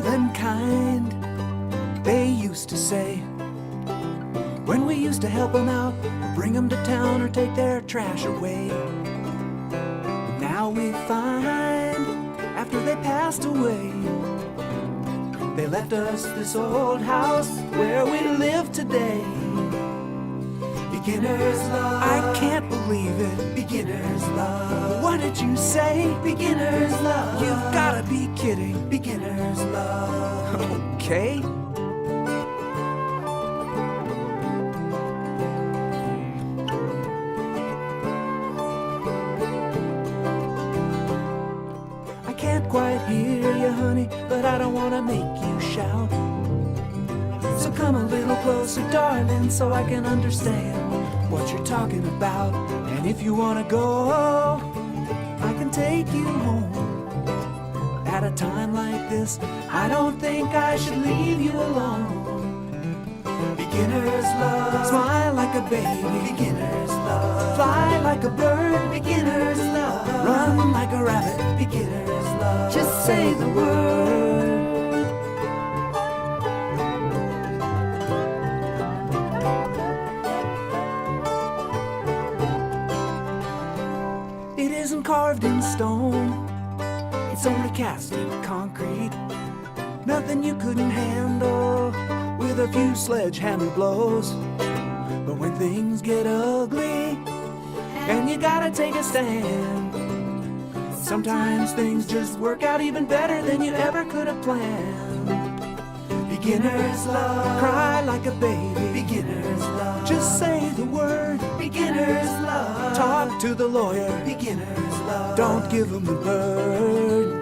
more than kind, they used to say, when we used to help them out, or bring them to town, or take their trash away. Now we find, after they passed away, they left us this old house where we live today. Beginner's love, I can't believe it. Beginner's love, what did you say? Beginner's love, you've gotta be kidding. Beginner's love, okay. I can't quite hear you, honey, but I don't wanna make you shout. So come a little closer, darling, so I can understand what you're talking about. And if you wanna go, I can take you home. At a time like this, I don't think I should leave you alone. Beginner's love, smile like a baby. Beginner's love, fly like a bird. Beginner's love, run like a rabbit. Beginner's love, just say the word. It isn't carved in stone, it's only cast in concrete. Nothing you couldn't handle with a few sledgehammer blows. But when things get ugly and you gotta take a stand, sometimes things just work out even better than you ever could have planned. Beginner's love, cry like a baby. Beginner's love, just say the word. Beginner's love, talk to the lawyer. Beginner's love, don't give him the bird.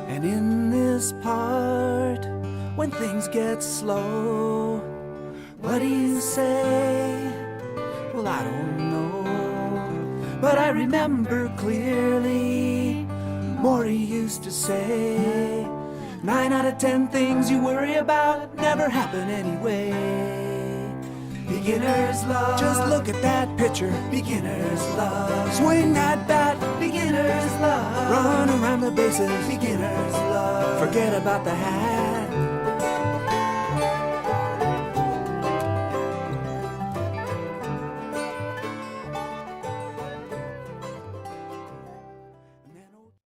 And in this part, when things get slow, what do you say? Well, I don't know, but I remember clearly Maury used to say, 9 out of 10 things you worry about never happen anyway. Beginner's love, just look at that picture. Beginner's love, swing that bat. Beginner's love, run around the bases. Beginner's love, forget about the hat.